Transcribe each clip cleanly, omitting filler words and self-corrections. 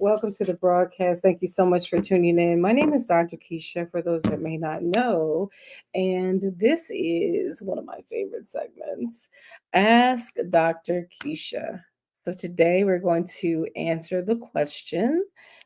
Welcome to the broadcast. Thank you so much for tuning in. My name is Dr. Kesha, for those that may not know, and this is one of my favorite segments, Ask Dr. Kesha. So today we're going to answer the question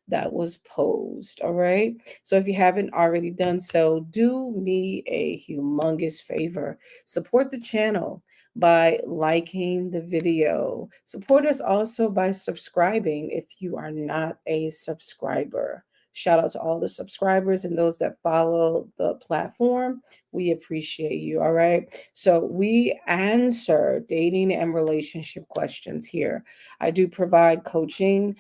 that was posed. All right. So if you haven't already done so, do me a humongous favor. Support the channel by liking the video. Support us also by subscribing if you are not a subscriber. Shout out to all the subscribers and those that follow the platform. We appreciate you. All right. So, we answer dating and relationship questions here. I do provide coaching,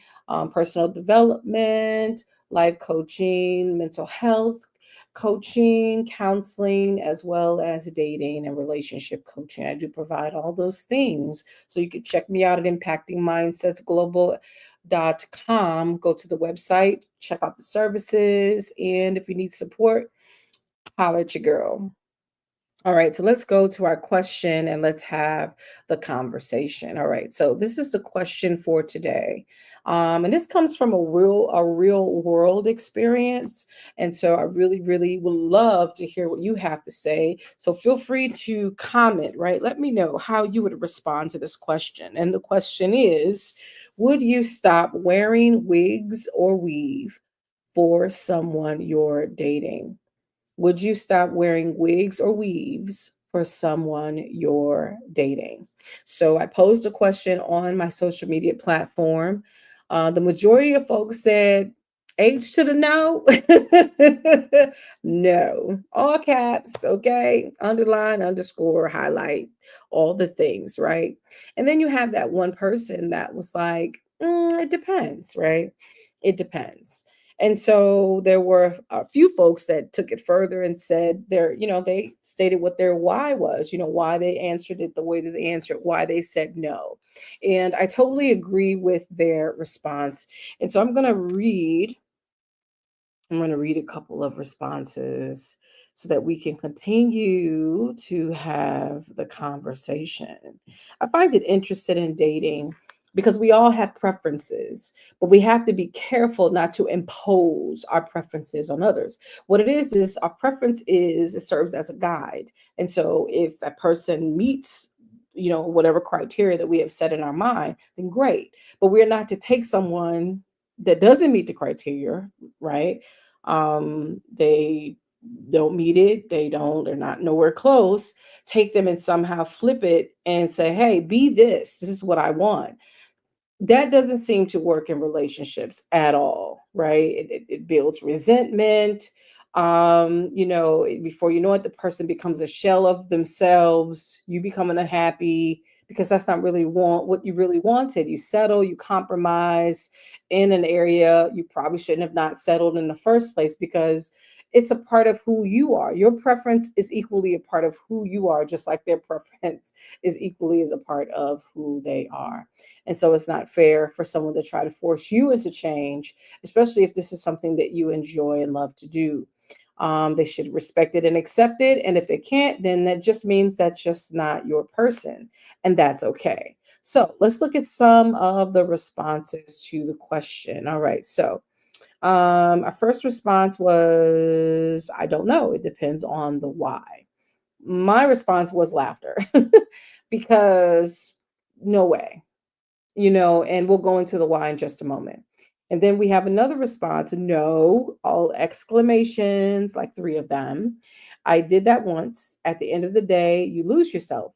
personal development, life coaching, mental health coaching, counseling, as well as dating and relationship coaching. I do provide all those things. So you can check me out at impactingmindsetsglobal.com. Go to the website, check out the services, and if you need support, holler at your girl. All right, so let's go to our question and let's have the conversation. All right, so this is the question for today, and this comes from a real world experience, and so I really would love to hear what you have to say. So feel free to comment. Right, let me know how you would respond to this question. And the question is, would you stop wearing wigs or weave for someone you're dating? Would you stop wearing wigs or weaves for someone you're dating? So I posed a question on my social media platform. The majority of folks said, H to the no. No. All caps, okay? Underline, underscore, highlight, all the things, right? And then you have that one person that was like, it depends, right? It depends. And so there were a few folks that took it further and said they stated what their why was, why they answered it the way that they answered, why they said no. And I totally agree with their response. And so I'm going to read a couple of responses so that we can continue to have the conversation. I find it interested in dating because we all have preferences, but we have to be careful not to impose our preferences on others. What it is our preference is it serves as a guide. And so if a person meets whatever criteria that we have set in our mind, then great. But we're not to take someone that doesn't meet the criteria, right? They don't meet it, they're not nowhere close, take them and somehow flip it and say, hey, be this is what I want. That doesn't seem to work in relationships at all, right? It builds resentment. Before you know it, the person becomes a shell of themselves. You become unhappy because that's not really what you really wanted. You settle, you compromise in an area you probably shouldn't have not settled in the first place, because it's a part of who you are. Your preference is equally a part of who you are, just like their preference is equally as a part of who they are. And so it's not fair for someone to try to force you into change, especially if this is something that you enjoy and love to do. They should respect it and accept it. And if they can't, then that just means that's just not your person. And that's okay. So let's look at some of the responses to the question. All right. So our first response was, I don't know. It depends on the why. My response was laughter because no way, and we'll go into the why in just a moment. And then we have another response, no, all exclamations, like three of them. I did that once. At the end of the day, you lose yourself.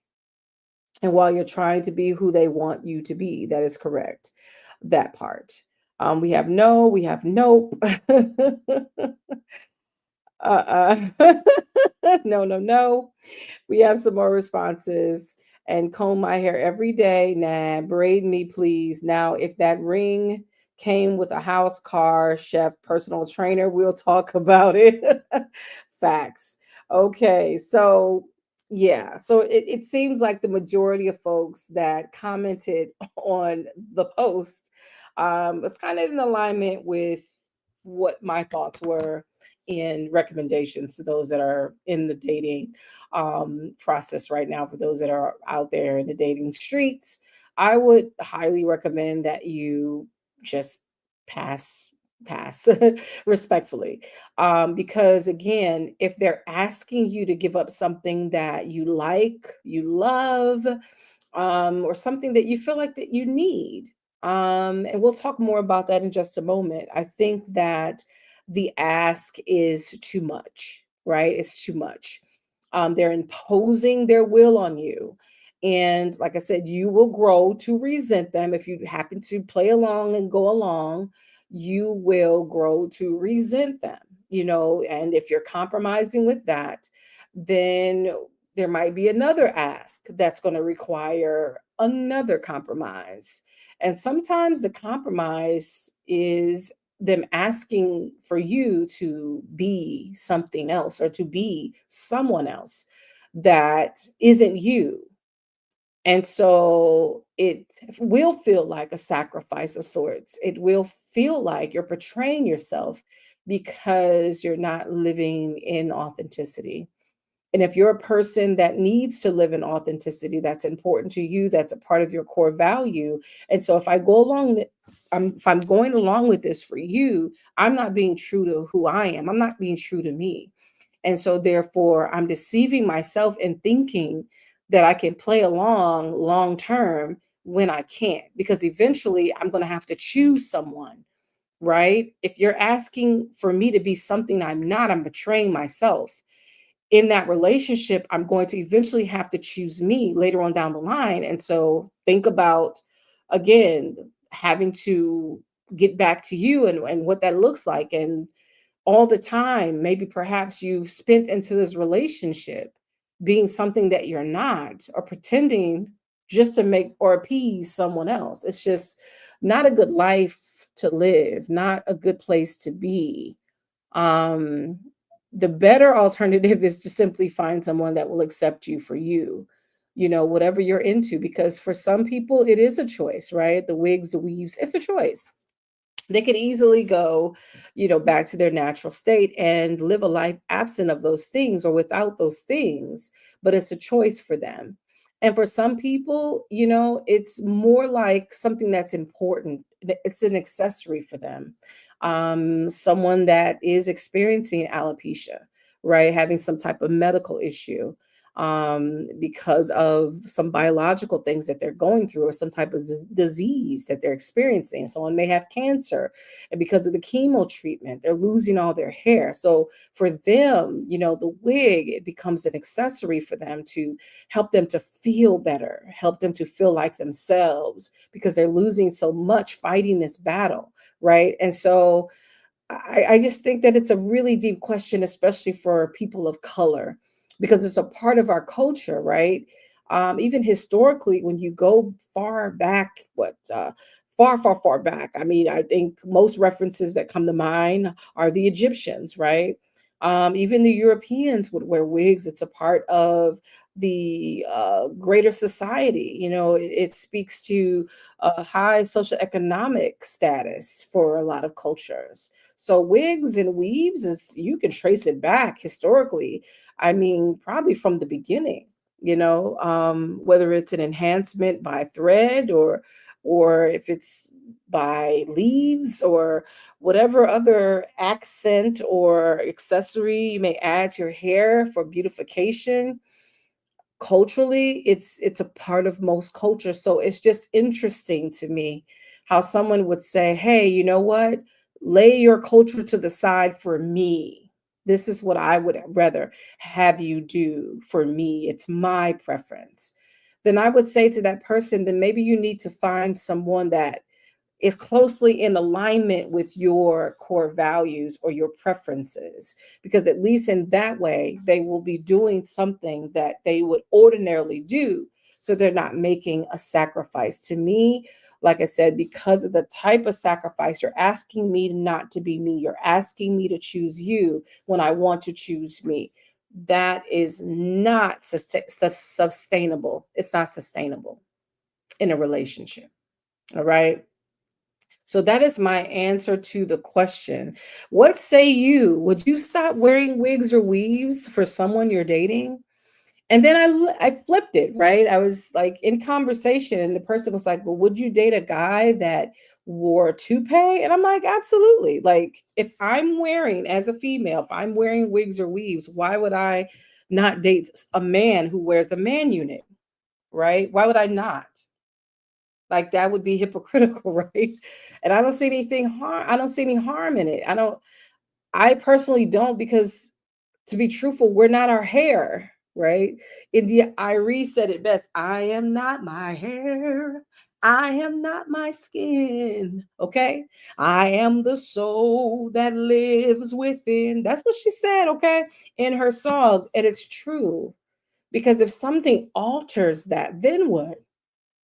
And while you're trying to be who they want you to be, that is correct. That part. We have no, we have nope. uh-uh. No, no, no. We have some more responses. And comb my hair every day. Nah, braid me, please. Now, if that ring came with a house, car, chef, personal trainer, we'll talk about it. Facts. Okay, so yeah, so it seems like the majority of folks that commented on the post was kind of in alignment with what my thoughts were in recommendations to those that are in the dating process right now. For those that are out there in the dating streets, I would highly recommend that you just pass, pass, respectfully. Because again, if they're asking you to give up something that you like, you love, or something that you feel like that you need. And we'll talk more about that in just a moment. I think that the ask is too much, right? It's too much. They're imposing their will on you. And like I said, you will grow to resent them if you happen to play along and go along. You will grow to resent them, and if you're compromising with that, then there might be another ask that's going to require another compromise. And sometimes the compromise is them asking for you to be something else or to be someone else that isn't you. And so it will feel like a sacrifice of sorts. It will feel like you're portraying yourself because you're not living in authenticity. And if you're a person that needs to live in authenticity, that's important to you, that's a part of your core value. And so if I go along, if I'm going along with this for you, I'm not being true to who I am. I'm not being true to me. And so therefore, I'm deceiving myself in thinking that I can play along long term when I can't, because eventually I'm going to have to choose someone, right? If you're asking for me to be something I'm not, I'm betraying myself in that relationship. I'm going to eventually have to choose me later on down the line. And so think about, again, having to get back to you and what that looks like. And all the time, maybe perhaps you've spent into this relationship being something that you're not, or pretending just to make or appease someone else. It's just not a good life to live, not a good place to be. um, the better alternative is to simply find someone that will accept you for you, whatever you're into, because for some people it is a choice, right? The wigs, the weaves, it's a choice. They could easily go, back to their natural state and live a life absent of those things or without those things, but it's a choice for them. And for some people, it's more like something that's important. It's an accessory for them. Someone that is experiencing alopecia, right? Having some type of medical issue, because of some biological things that they're going through, or some type of disease that they're experiencing. Someone may have cancer, and because of the chemo treatment, they're losing all their hair. So for them, the wig, it becomes an accessory for them to help them to feel better, help them to feel like themselves, because they're losing so much fighting this battle, right? And so I just think that it's a really deep question, especially for people of color, because it's a part of our culture, right? Even historically, when you go far back, far, far, far back. I mean, I think most references that come to mind are the Egyptians, right? Even the Europeans would wear wigs. It's a part of the greater society. It speaks to a high social economic status for a lot of cultures. So wigs and weaves, is you can trace it back historically. I mean, probably from the beginning, whether it's an enhancement by thread, or if it's by leaves, or whatever other accent or accessory you may add to your hair for beautification. Culturally, it's a part of most cultures. So it's just interesting to me how someone would say, hey, you know what, lay your culture to the side for me. This is what I would rather have you do for me. It's my preference. Then I would say to that person, then maybe you need to find someone that is closely in alignment with your core values or your preferences, because at least in that way they will be doing something that they would ordinarily do, so they're not making a sacrifice. To me, like I said, because of the type of sacrifice, you're asking me not to be me, you're asking me to choose you when I want to choose me. That is not sustainable. It's not sustainable in a relationship. All right. So that is my answer to the question. What say you? Would you stop wearing wigs or weaves for someone you're dating? And then I flipped it, right? I was like in conversation, and the person was like, "Well, would you date a guy that wore a toupee?" And I'm like, "Absolutely." Like, if I'm wearing, as a female, if I'm wearing wigs or weaves, why would I not date a man who wears a man unit, right? Why would I not? Like, that would be hypocritical, right? And I don't see anything harm. I don't see any harm in it. I don't. I personally don't, because to be truthful, we're not our hair, right? India Irie said it best. I am not my hair. I am not my skin. Okay. I am the soul that lives within. That's what she said, okay, in her song. And it's true. Because if something alters that, then what?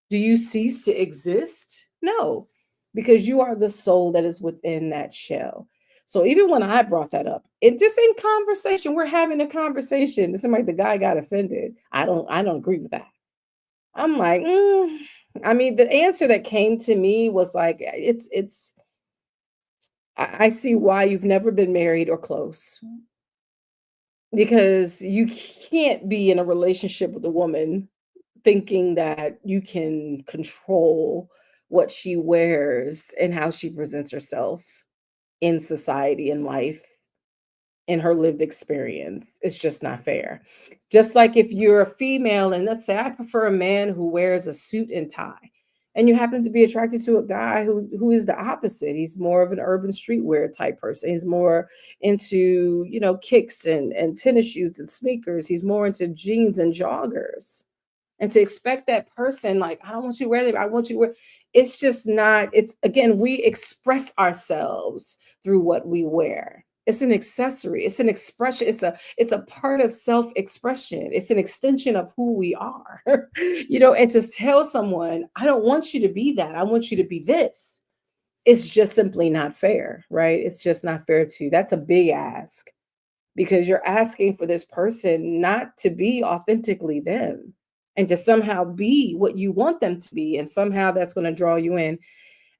Do you cease to exist? No, because you are the soul that is within that shell. So even when I brought that up, it just in conversation, we're having a conversation. It seemed like the guy got offended. I don't agree with that. I'm like, I mean, the answer that came to me was like, it's. I see why you've never been married or close, because you can't be in a relationship with a woman thinking that you can control what she wears and how she presents herself in society and life, in her lived experience. It's just not fair. Just like if you're a female and let's say I prefer a man who wears a suit and tie, and you happen to be attracted to a guy who is the opposite. He's more of an urban streetwear type person. He's more into, kicks and tennis shoes and sneakers. He's more into jeans and joggers, and to expect that person, like, I don't want you to wear that, I want you to wear, it's just not, it's again, we express ourselves through what we wear. It's an accessory, it's an expression, it's a part of self-expression, it's an extension of who we are. And to tell someone, I don't want you to be that, I want you to be this, it's just simply not fair, right? It's just not fair to you. That's a big ask, because you're asking for this person not to be authentically them, and to somehow be what you want them to be, and somehow that's going to draw you in.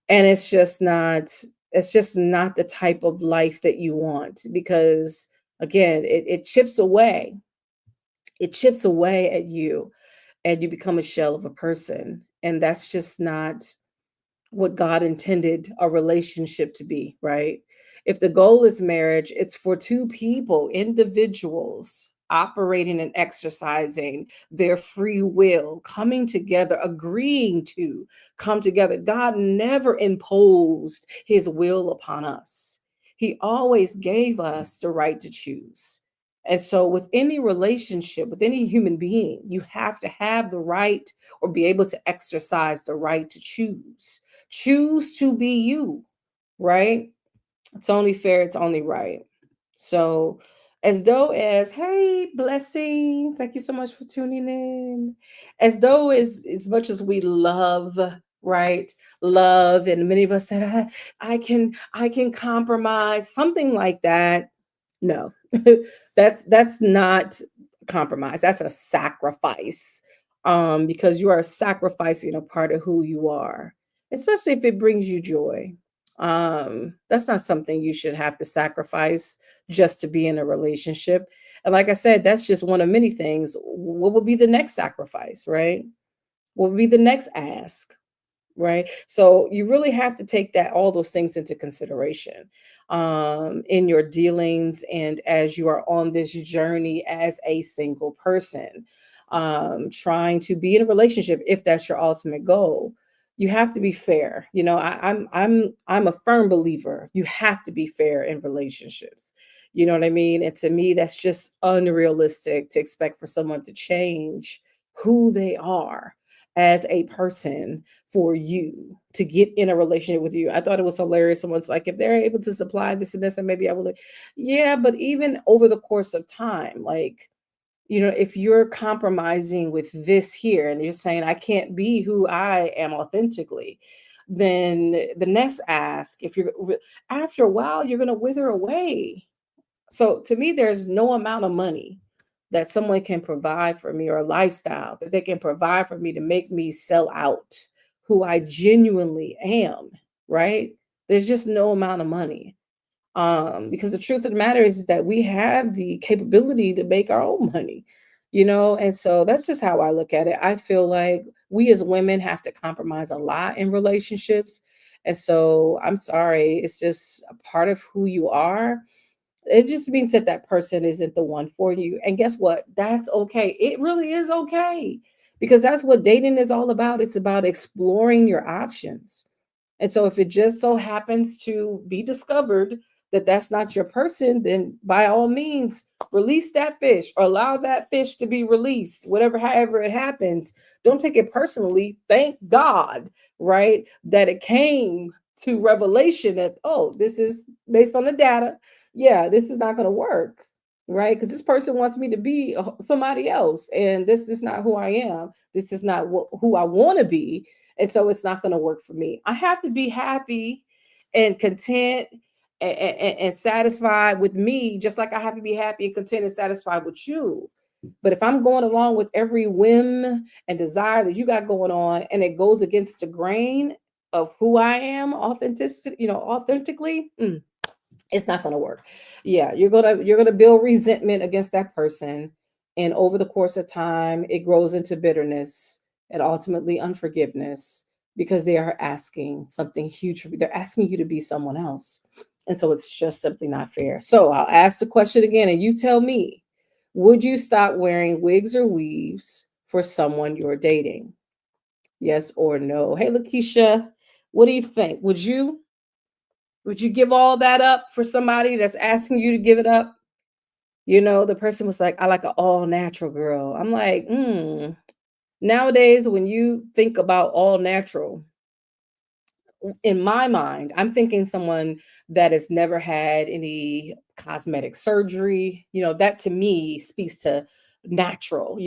And it's just not the type of life that you want, because again, it chips away at you, and you become a shell of a person, and that's just not what God intended a relationship to be, right? If the goal is marriage, it's for two people, individuals operating and exercising their free will, coming together, agreeing to come together. God never imposed his will upon us, he always gave us the right to choose. And so, with any relationship, with any human being, you have to have the right, or be able to exercise the right to choose. Choose to be you, right? It's only fair, it's only right. So, as though as, hey, blessing, thank you so much for tuning in. As though as much as we love, right? Love, and many of us said, I can compromise, something like that. No, that's not compromise. That's a sacrifice. Because you are sacrificing a part of who you are, especially if it brings you joy. That's not something you should have to sacrifice just to be in a relationship. And like I said, that's just one of many things. What will be the next sacrifice, right? What will be the next ask? Right, so you really have to take that, all those things into consideration, in your dealings, and as you are on this journey as a single person, trying to be in a relationship, if that's your ultimate goal. You have to be fair. I'm a firm believer, you have to be fair in relationships. You know what I mean? And to me, that's just unrealistic to expect for someone to change who they are as a person for you to get in a relationship with you. I thought it was hilarious. Someone's like, if they're able to supply this and this, and maybe I will. Yeah, but even over the course of time, like, if you're compromising with this here, and you're saying, I can't be who I am authentically, then the next ask, if you're, after a while, you're going to wither away. So to me, there's no amount of money that someone can provide for me, or a lifestyle that they can provide for me, to make me sell out who I genuinely am, right? There's just no amount of money. Because the truth of the matter is that we have the capability to make our own money. And so that's just how I look at it. I feel like we as women have to compromise a lot in relationships. And so I'm sorry, it's just a part of who you are. It just means that that person isn't the one for you. And guess what? That's okay. It really is okay, because that's what dating is all about. It's about exploring your options. And so if it just so happens to be discovered that that's not your person, then by all means, release that fish or allow that fish to be released, whatever, however it happens. Don't take it personally. Thank God, right, that it came to revelation that, oh, this is based on the data. Yeah, this is not going to work, right? Because this person wants me to be somebody else, and this is not who I am. This is not who I want to be, and so it's not going to work for me. I have to be happy and content and satisfied with me, just like I have to be happy and content and satisfied with you. But if I'm going along with every whim and desire that you got going on, and it goes against the grain of who I am, authenticity, authentically, it's not going to work. Yeah, you're going to build resentment against that person, and over the course of time it grows into bitterness and ultimately unforgiveness, because they are asking something huge from you. They're asking you to be someone else, and so it's just simply not fair. So I'll ask the question again, and you tell me: would you stop wearing wigs or weaves for someone you're dating? Yes or no? Hey, Lakeisha, what do you think? Would you give all that up for somebody that's asking you to give it up? The person was like, I like an all natural girl. I'm like, nowadays, when you think about all natural, in my mind, I'm thinking someone that has never had any cosmetic surgery. That to me speaks to natural,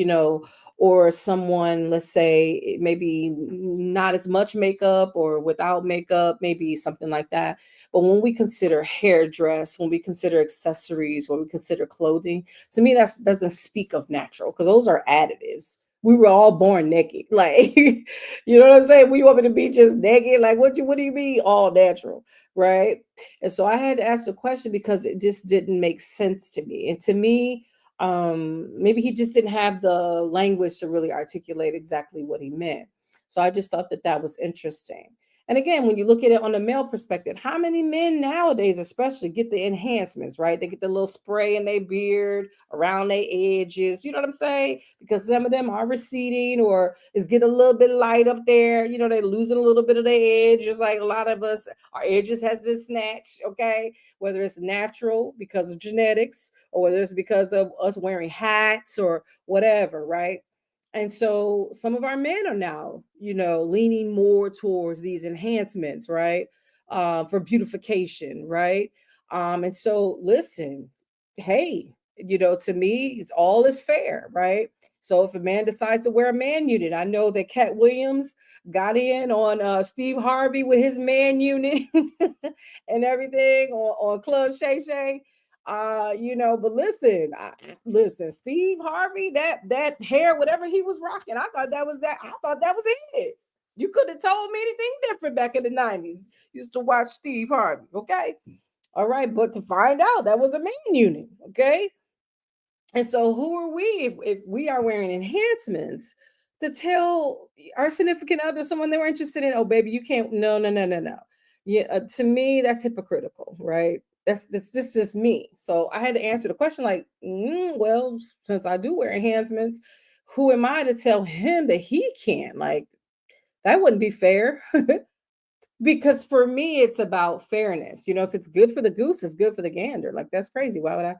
or someone, let's say, maybe not as much makeup or without makeup, maybe something like that. But when we consider hairdress, when we consider accessories, when we consider clothing, to me, that doesn't speak of natural, because those are additives. We were all born naked. Like, you know what I'm saying? We want me to be just naked? Like, what do you mean all natural? Right. And so I had to ask the question because it just didn't make sense to me. And to me, maybe he just didn't have the language to really articulate exactly what he meant. So I just thought that that was interesting. And again, when you look at it on the male perspective, how many men nowadays, especially, get the enhancements, right? They get the little spray in their beard, around their edges. You know what I'm saying? Because some of them are receding or is getting a little bit light up there. They're losing a little bit of their edge. Just like a lot of us, our edges has been snatched. Okay, whether it's natural because of genetics, or whether it's because of us wearing hats or whatever, right? And so some of our men are now, leaning more towards these enhancements, right? For beautification, right? And so listen, hey, to me, it's all is fair, right? So if a man decides to wear a man unit, I know that Cat Williams got in on Steve Harvey with his man unit and everything on Club Shay Shay. But listen, Steve Harvey, that hair, whatever he was rocking, I thought that was that. I thought that was his. You couldn't have told me anything different back in the 90s. Used to watch Steve Harvey, okay? All right, but to find out that was a man unit, okay? And so, who are we if we are wearing enhancements to tell our significant other, someone they were interested in, oh, baby, you can't, no, no, no, no, no. Yeah, to me, that's hypocritical, right? That's just me. So I had to answer the question like, well, since I do wear enhancements, who am I to tell him that he can't? Like, that wouldn't be fair. Because for me, it's about fairness. If it's good for the goose, it's good for the gander. Like, that's crazy. Why would I?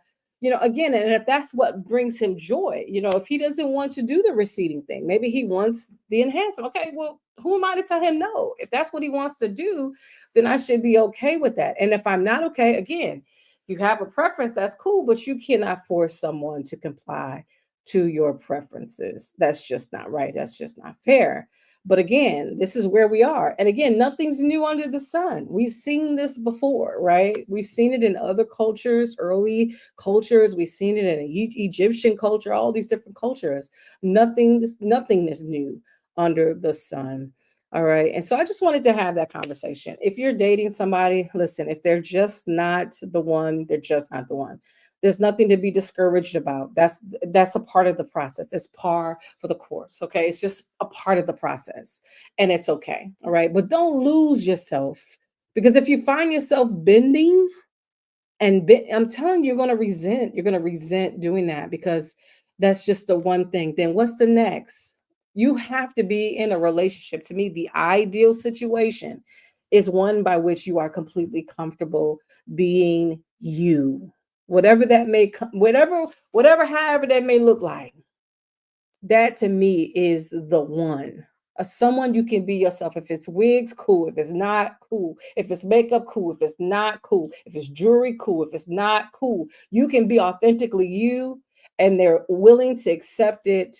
Again, and if that's what brings him joy, if he doesn't want to do the receding thing, maybe he wants the enhancement. Okay, well, who am I to tell him no? If that's what he wants to do, then I should be okay with that. And if I'm not okay, again, if you have a preference, that's cool, but you cannot force someone to comply to your preferences. That's just not right. That's just not fair. But again, this is where we are. And again, nothing's new under the sun. We've seen this before, right? We've seen it in other cultures, early cultures. We've seen it in Egyptian culture, all these different cultures. Nothing is new under the sun. All right. And so I just wanted to have that conversation. If you're dating somebody, listen, if they're just not the one, they're just not the one. There's nothing to be discouraged about. That's a part of the process. It's par for the course. Okay. It's just a part of the process. And it's okay. All right. But don't lose yourself. Because if you find yourself bending I'm telling you, you're gonna resent doing that because that's just the one thing. Then what's the next? You have to be in a relationship. To me, the ideal situation is one by which you are completely comfortable being you. Whatever that may however that may look like. That to me is the one. Someone you can be yourself. If it's wigs, cool. If it's not, cool. If it's makeup, cool. If it's not, cool. If it's jewelry, cool. If it's not, cool. You can be authentically you, and they're willing to accept it.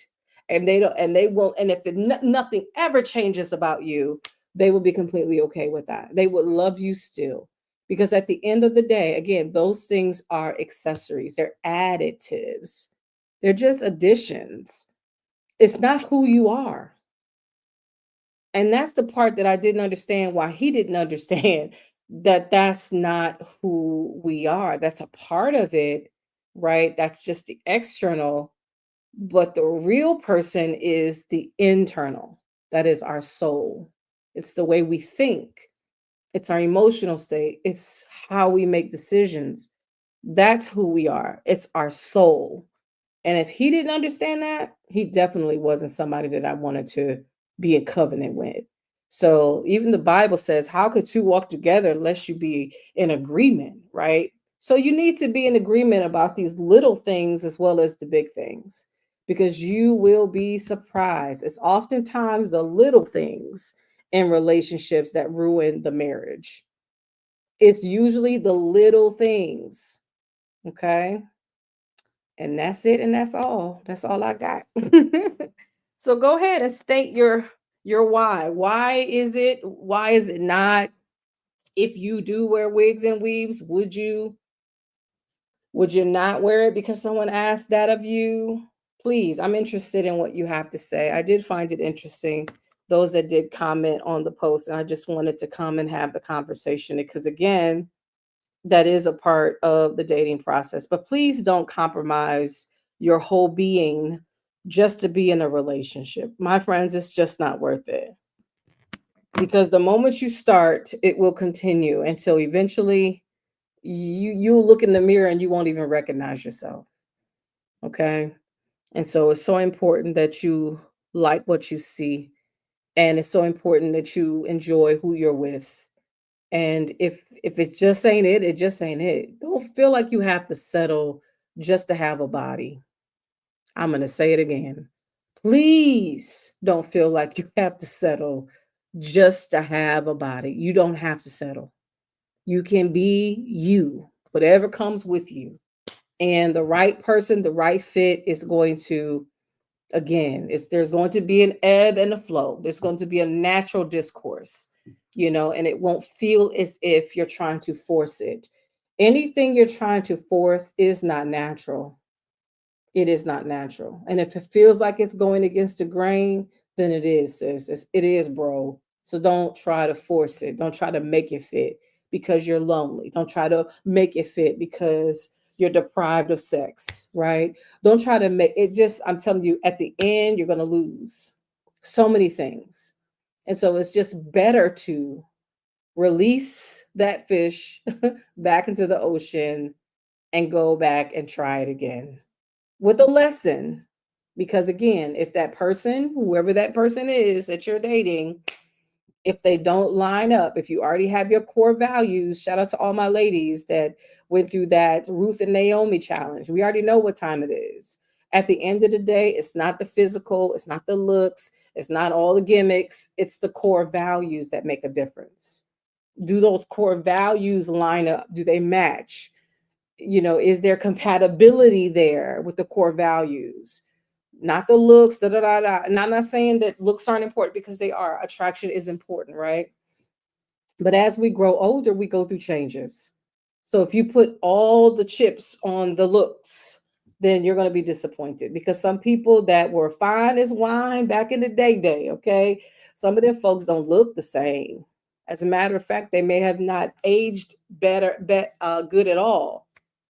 And they don't, and they won't. And if nothing ever changes about you, they will be completely okay with that. They would love you still. Because at the end of the day, again, those things are accessories, they're additives, they're just additions. It's not who you are. And that's the part that I didn't understand, why he didn't understand that that's not who we are. That's a part of it, right? That's just the external, but the real person is the internal. That is our soul. It's the way we think. It's our emotional state. It's how we make decisions. That's who we are. It's our soul. And if he didn't understand that, he definitely wasn't somebody that I wanted to be in covenant with. So even the Bible says, how could two walk together unless you be in agreement, right? So you need to be in agreement about these little things as well as the big things, because you will be surprised. It's oftentimes the little things in relationships that ruin the marriage. It's usually the little things. Okay. And that's it, and that's all. That's all I got. So go ahead and state your why. Why is it not? If you do wear wigs and weaves, would you not wear it because someone asked that of you? Please, I'm interested in what you have to say. I did find it interesting, those that did comment on the post, and I just wanted to come and have the conversation because again, that is a part of the dating process. But please don't compromise your whole being just to be in a relationship. My friends, it's just not worth it. Because the moment you start, it will continue until eventually you'll look in the mirror and you won't even recognize yourself. Okay? And so it's so important that you like what you see, and it's so important that you enjoy who you're with. And if it just ain't it, it just ain't it. Don't feel like you have to settle just to have a body. I'm going to say it again. Please don't feel like you have to settle just to have a body. You don't have to settle. You can be you, whatever comes with you. And the right person, the right fit is going to, again, there's going to be an ebb and a flow. There's going to be a natural discourse, and it won't feel as if you're trying to force it. Anything you're trying to force is not natural. It is not natural. And if it feels like it's going against the grain, then it is, sis. It is, bro. So don't try to force it. Don't try to make it fit because you're lonely. Don't try to make it fit because you're deprived of sex, right? Don't try to make it. Just, I'm telling you, at the end, you're going to lose so many things. And so it's just better to release that fish back into the ocean and go back and try it again with a lesson. Because again, if that person, whoever that person is that you're dating, if they don't line up, if you already have your core values, shout out to all my ladies that went through that Ruth and Naomi challenge. We already know what time it is. At the end of the day, it's not the physical, it's not the looks, it's not all the gimmicks, it's the core values that make a difference. Do those core values line up? Do they match? Is there compatibility there with the core values? Not the looks, da da da da. And I'm not saying that looks aren't important, because they are. Attraction is important, right? But as we grow older, we go through changes. So if you put all the chips on the looks, then you're going to be disappointed, because some people that were fine as wine back in the day, okay, some of them folks don't look the same. As a matter of fact, they may have not aged good at all.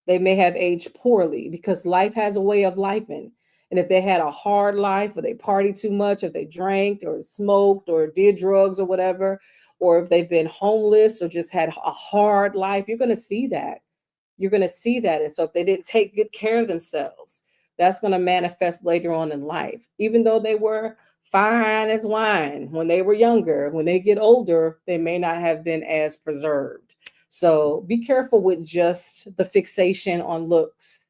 They may have aged poorly because life has a way of lifing. And if they had a hard life, or they partied too much, if they drank or smoked or did drugs or whatever, or if they've been homeless or just had a hard life, you're going to see that. You're going to see that. And so if they didn't take good care of themselves, that's going to manifest later on in life. Even though they were fine as wine when they were younger, when they get older, they may not have been as preserved. So be careful with just the fixation on looks.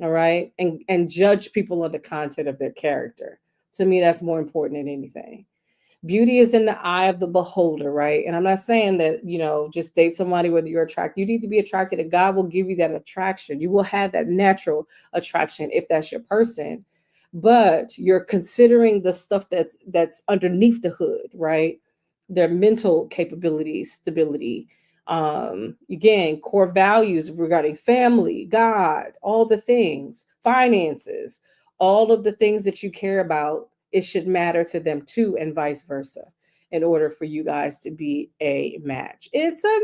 All right. And judge people on the content of their character. To me, that's more important than anything. Beauty is in the eye of the beholder, right? And I'm not saying that, just date somebody whether you're attracted. You need to be attracted, and God will give you that attraction. You will have that natural attraction if that's your person. But you're considering the stuff that's underneath the hood, right? Their mental capabilities, stability, again, core values regarding family, God, all the things, finances, all of the things that you care about, it should matter to them too, and vice versa, in order for you guys to be a match. It's a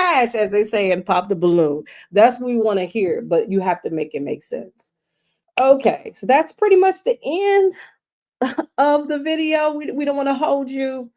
match, as they say, and pop the balloon. That's what we want to hear, but you have to make it make sense. Okay, so that's pretty much the end of the video. We don't want to hold you.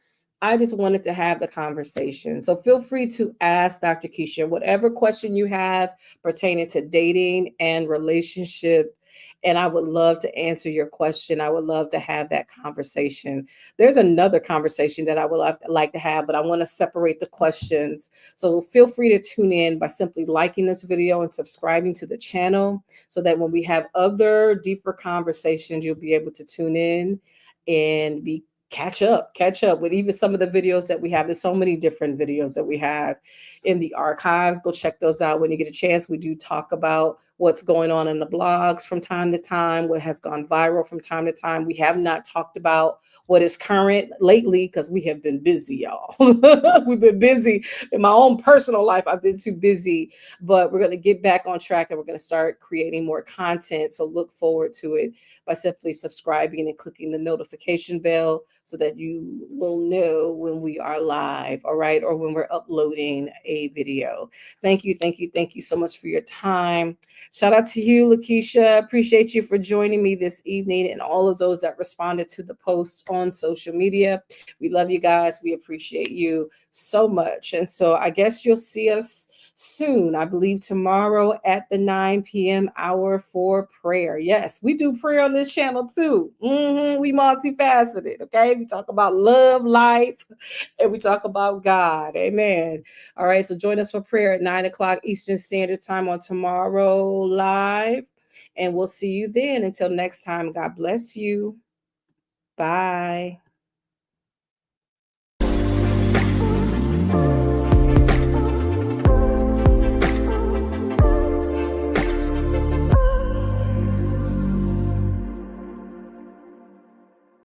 I just wanted to have the conversation. So feel free to ask Dr. Kesha whatever question you have pertaining to dating and relationship. And I would love to answer your question. I would love to have that conversation. There's another conversation that I would like to have, but I want to separate the questions. So feel free to tune in by simply liking this video and subscribing to the channel, so that when we have other deeper conversations, you'll be able to tune in and be catch up with even some of the videos that we have. There's so many different videos that we have in the archives. Go check those out when you get a chance. We do talk about what's going on in the blogs from time to time, what has gone viral from time to time. We have not talked about what is current lately because we have been busy, y'all. We've been busy in my own personal life. I've been too busy, but we're going to get back on track, and we're going to start creating more content. So look forward to it by simply subscribing and clicking the notification bell, so that you will know when we are live, all right, or when we're uploading a video. Thank you, thank you, thank you so much for your time. Shout out to you, Lakeisha. Appreciate you for joining me this evening, and all of those that responded to the posts on social media. We love you guys. We appreciate you so much. And so I guess you'll see us soon. I believe tomorrow at the 9 p.m. hour for prayer. Yes, we do prayer on this channel too. We multifaceted. Okay, we talk about love, life, and we talk about God. Amen. All right, so join us for prayer at 9 o'clock Eastern Standard Time on tomorrow live, and we'll see you then. Until next time, God bless you. Bye.